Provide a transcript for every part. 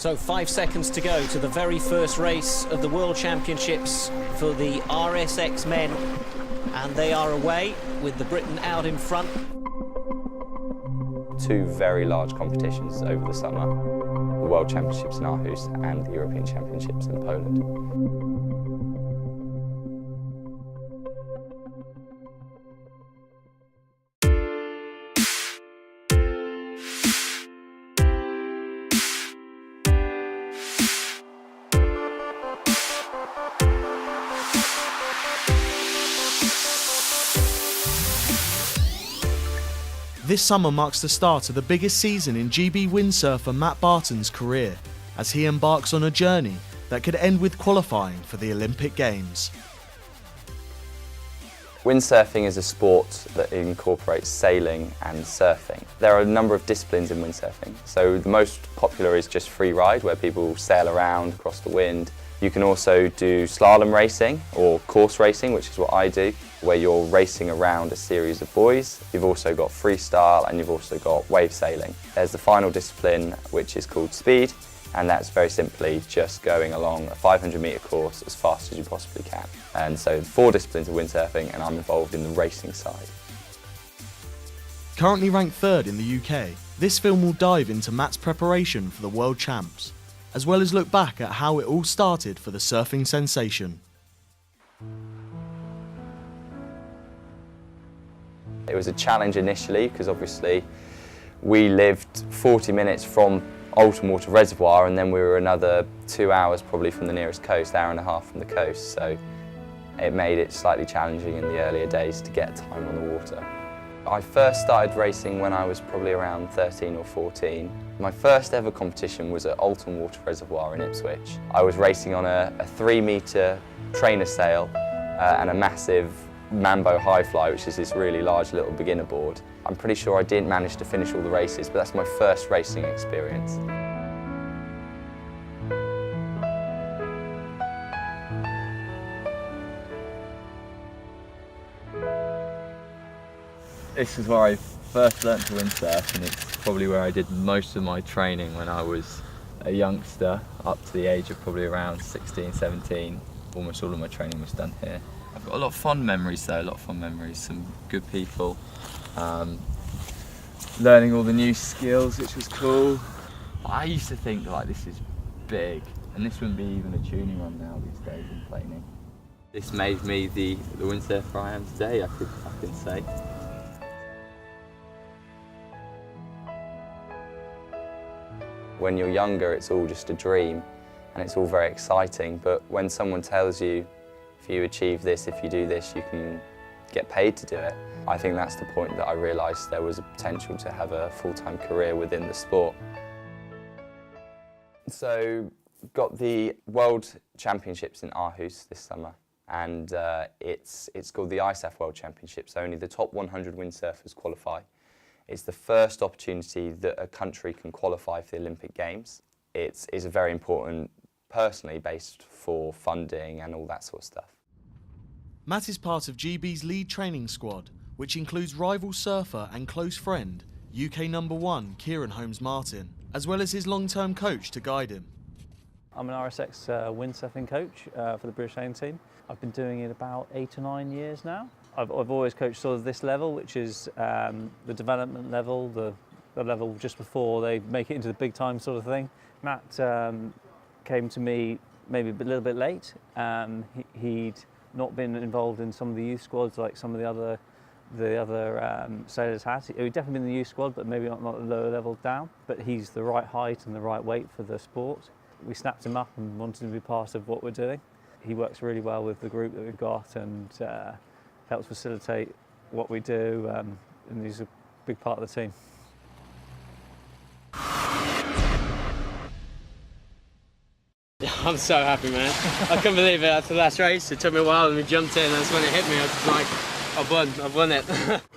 So 5 seconds to go to the very first race of the World Championships for the RSX men. And they are away with the Briton out in front. Two very large competitions over the summer. The World Championships in Aarhus and the European Championships in Poland. This summer marks the start of the biggest season in GB windsurfer Matt Barton's career, as he embarks on a journey that could end with qualifying for the Olympic Games. Windsurfing is a sport that incorporates sailing and surfing. There are a number of disciplines in windsurfing. So the most popular is just free ride, where people sail around across the wind. You can also do slalom racing or course racing, which is what I do, where you're racing around a series of buoys. You've also got freestyle and you've also got wave sailing. There's the final discipline, which is called speed, and that's very simply just going along a 500-metre course as fast as you possibly can. And so 4 disciplines of windsurfing, and I'm involved in the racing side. Currently ranked 3rd in the UK, this film will dive into Matt's preparation for the World Champs, as well as look back at how it all started for the surfing sensation. It was a challenge initially because obviously we lived 40 minutes from Alton Water Reservoir, and then we were another 2 hours probably from the nearest coast, hour and a half from the coast, so it made it slightly challenging in the earlier days to get time on the water. I first started racing when I was probably around 13 or 14. My first ever competition was at Alton Water Reservoir in Ipswich. I was racing on a 3-metre trainer sail and a massive Mambo high fly, which is this really large little beginner board. I'm pretty sure I didn't manage to finish all the races, but that's my first racing experience. This is where I first learnt to windsurf, and it's probably where I did most of my training when I was a youngster, up to the age of probably around 16, 17. Almost all of my training was done here. I've got a lot of fond memories though, some good people, learning all the new skills, which was cool. I used to think like this is big, and this wouldn't be even a tuning run now these days in planing. This made me the windsurfer I am today, I can say. When you're younger, it's all just a dream and it's all very exciting, but when someone tells you, if you achieve this, if you do this, you can get paid to do it, I think that's the point that I realised there was a potential to have a full-time career within the sport. So, got the World Championships in Aarhus this summer, and it's called the ISAF World Championships. Only the top 100 windsurfers qualify. It's the first opportunity that a country can qualify for the Olympic Games. It's very important, personally, based for funding and all that sort of stuff. Matt is part of GB's lead training squad, which includes rival surfer and close friend, UK #1 Kieran Holmes-Martin, as well as his long-term coach to guide him. I'm an RSX windsurfing coach for the British sailing team. I've been doing it about 8 or 9 years now. I've always coached sort of this level, which is the development level, the level just before they make it into the big time sort of thing. Matt came to me maybe a little bit late. He'd not been involved in some of the youth squads like some of the other sailors had. He'd definitely been in the youth squad, but maybe not the lower level down. But he's the right height and the right weight for the sport. We snapped him up and wanted him to be part of what we're doing. He works really well with the group that we've got and helps facilitate what we do, and he's a big part of the team. I'm so happy, man. I couldn't believe it after the last race. It took me a while and we jumped in, and that's when it hit me. I was just like, I've won it.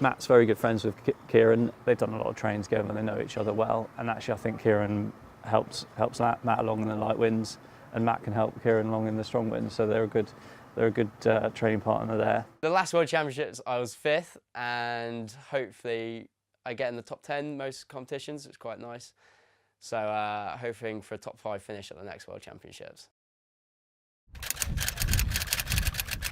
Matt's very good friends with Kieran. They've done a lot of training together and they know each other well. And actually I think Kieran helps Matt along in the light winds, and Matt can help Kieran along in the strong winds. So they're a good training partner there. The last World Championships I was 5th, and hopefully I get in the top 10 most competitions. It's quite nice. So hoping for a top 5 finish at the next World Championships.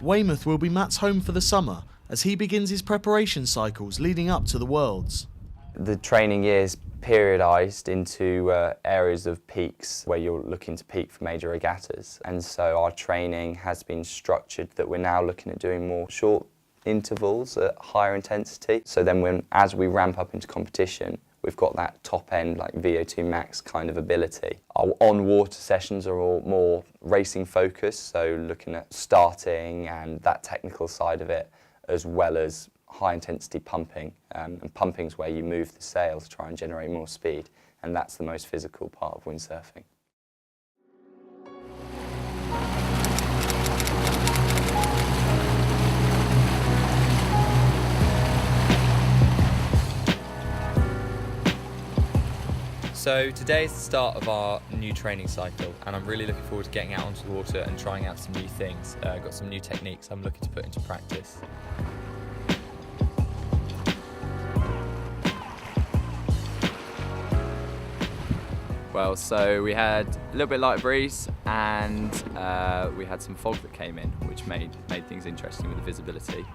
Weymouth will be Matt's home for the summer as he begins his preparation cycles leading up to the Worlds. The training year's periodised into areas of peaks where you're looking to peak for major regattas, and so our training has been structured that we're now looking at doing more short intervals at higher intensity. So then as we ramp up into competition, we've got that top end, like VO2 max kind of ability. Our on-water sessions are all more racing focused, so looking at starting and that technical side of it, as well as high intensity pumping. And pumping's where you move the sail to try and generate more speed, and that's the most physical part of windsurfing. So today is the start of our new training cycle, and I'm really looking forward to getting out onto the water and trying out some new things. Got some new techniques I'm looking to put into practice. Well, so we had a little bit light breeze, and we had some fog that came in, which made things interesting with the visibility.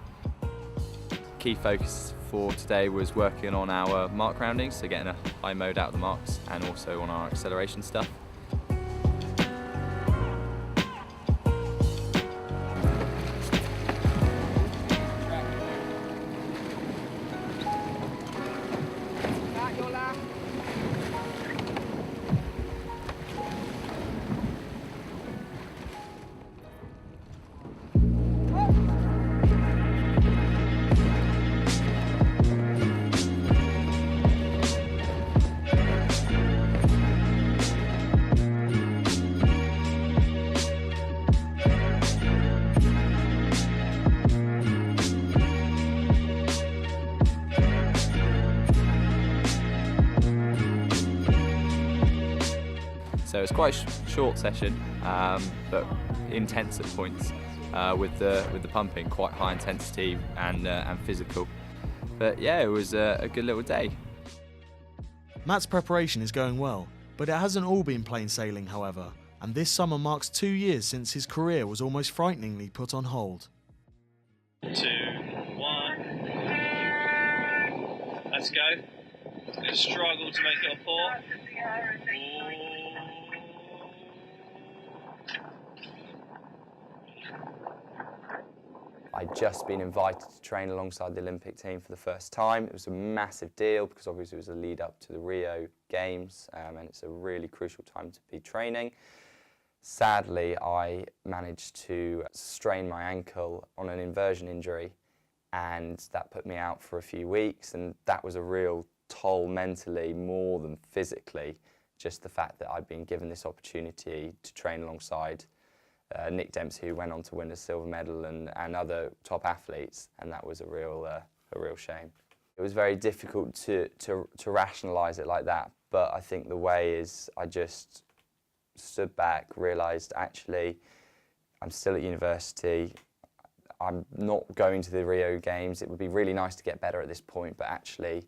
Key focus for today was working on our mark roundings, so getting a high mode out of the marks, and also on our acceleration stuff. So it's quite a short session, but intense at points with the pumping, quite high intensity and physical. But yeah, it was a good little day. Matt's preparation is going well, but it hasn't all been plain sailing, however, and this summer marks 2 years since his career was almost frighteningly put on hold. 2, 1. Let's go. It's going to struggle to make it a port. I'd just been invited to train alongside the Olympic team for the first time. It was a massive deal because obviously it was a lead up to the Rio Games, and it's a really crucial time to be training. Sadly, I managed to strain my ankle on an inversion injury, and that put me out for a few weeks, and that was a real toll mentally more than physically, just the fact that I'd been given this opportunity to train alongside Nick Dempsey, who went on to win a silver medal, and other top athletes, and that was a real shame. It was very difficult to rationalise it like that, but I think the way is I just stood back, realised actually I'm still at university, I'm not going to the Rio Games, it would be really nice to get better at this point, but actually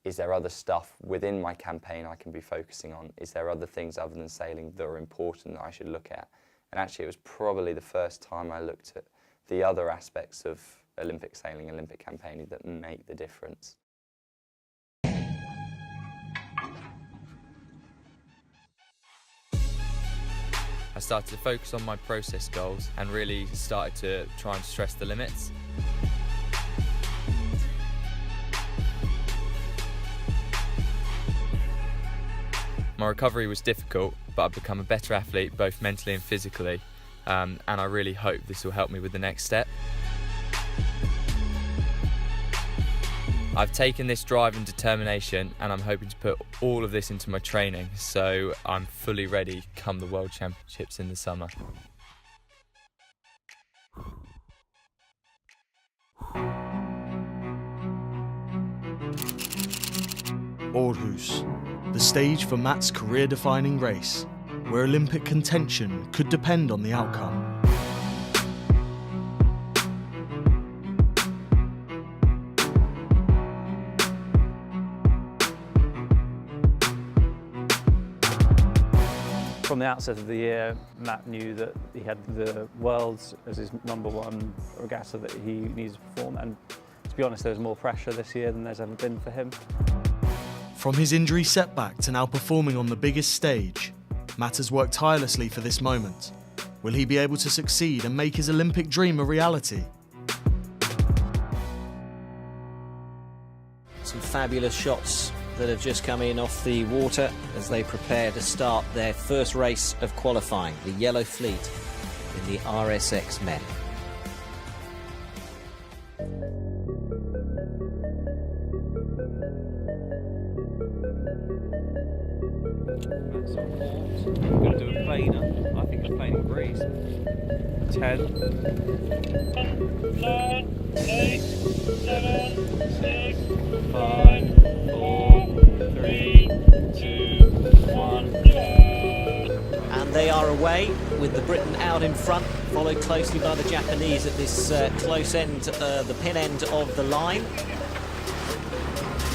is there other stuff within my campaign I can be focusing on? Is there other things other than sailing that are important that I should look at? And actually it was probably the first time I looked at the other aspects of Olympic sailing, Olympic campaigning that make the difference. I started to focus on my process goals and really started to try and stress the limits. My recovery was difficult, but I've become a better athlete both mentally and physically, and I really hope this will help me with the next step. I've taken this drive and determination, and I'm hoping to put all of this into my training, so I'm fully ready come the World Championships in the summer. Aarhus, the stage for Matt's career-defining race, where Olympic contention could depend on the outcome. From the outset of the year, Matt knew that he had the Worlds as his #1 regatta that he needed to perform, and to be honest, there was more pressure this year than there's ever been for him. From his injury setback to now performing on the biggest stage, Matt has worked tirelessly for this moment. Will he be able to succeed and make his Olympic dream a reality? Some fabulous shots that have just come in off the water as they prepare to start their first race of qualifying, the Yellow Fleet in the RSX men. I'm going to do a planer. I think a planing breeze. 10, 9, 8, 7, 6, 5, 4, 3, 2, 1. And they are away with the Briton out in front, followed closely by the Japanese at this close end, the pin end of the line.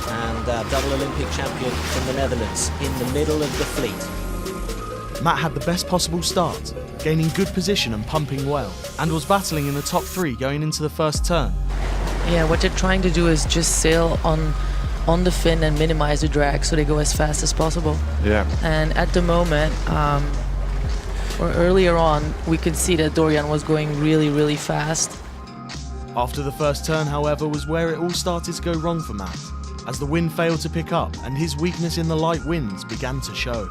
And double Olympic champion from the Netherlands in the middle of the fleet. Matt had the best possible start, gaining good position and pumping well, and was battling in the top 3 going into the first turn. Yeah, what they're trying to do is just sail on the fin and minimize the drag so they go as fast as possible. Yeah. And at the moment, or earlier on, we could see that Dorian was going really, really fast. After the first turn, however, was where it all started to go wrong for Matt, as the wind failed to pick up and his weakness in the light winds began to show.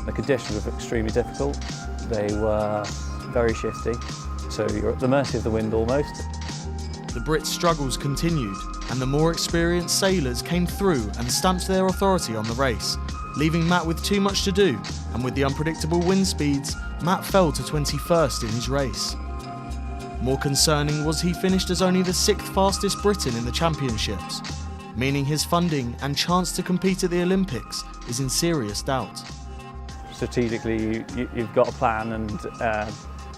The conditions were extremely difficult. They were very shifty, so you're at the mercy of the wind almost. The Brits' struggles continued, and the more experienced sailors came through and stamped their authority on the race, leaving Matt with too much to do, and with the unpredictable wind speeds, Matt fell to 21st in his race. More concerning was he finished as only the 6th fastest Briton in the championships, meaning his funding and chance to compete at the Olympics is in serious doubt. Strategically, you've got a plan,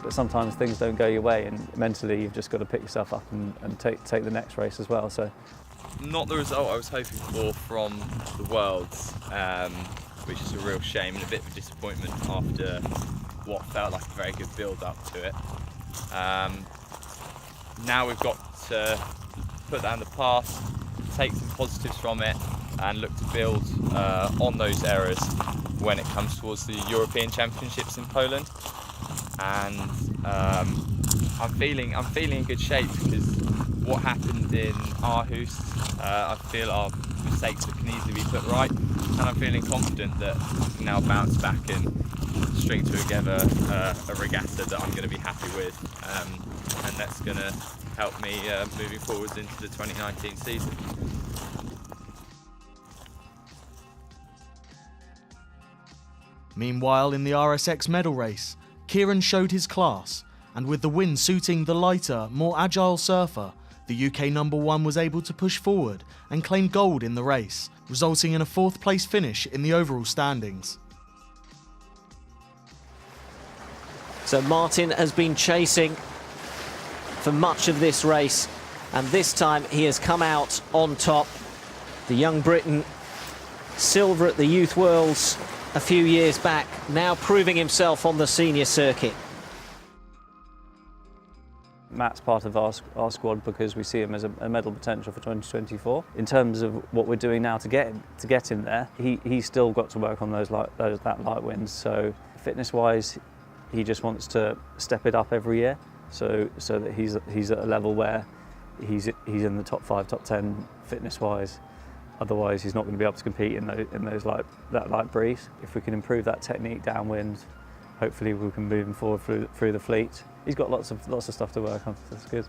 but sometimes things don't go your way, and mentally you've just got to pick yourself up and take the next race as well. So, Not the result I was hoping for from the Worlds, which is a real shame and a bit of a disappointment after what felt like a very good build-up to it. Now we've got to put that in the past, take some positives from it, and look to build on those errors when it comes towards the European Championships in Poland. And I'm feeling in good shape, because what happened in Aarhus, I feel are mistakes that can easily be put right, and I'm feeling confident that we can now bounce back and string together a regatta that I'm going to be happy with, and that's going to help me moving forwards into the 2019 season. Meanwhile, in the RSX medal race, Kieran showed his class, and with the wind suiting the lighter, more agile surfer, the UK #1 was able to push forward and claim gold in the race, resulting in a 4th place finish in the overall standings. So Martin has been chasing for much of this race, and this time he has come out on top. The young Briton, silver at the Youth Worlds a few years back, now proving himself on the senior circuit. Matt's part of our squad because we see him as a medal potential for 2024. In terms of what we're doing now to get him there, he's still got to work on that light wind. So fitness-wise, he just wants to step it up every year, so that he's at a level where he's in the top 5, top 10 fitness-wise. Otherwise, he's not going to be able to compete in that light breeze. If we can improve that technique downwind, hopefully we can move him forward through the fleet. He's got lots of stuff to work on, so that's good.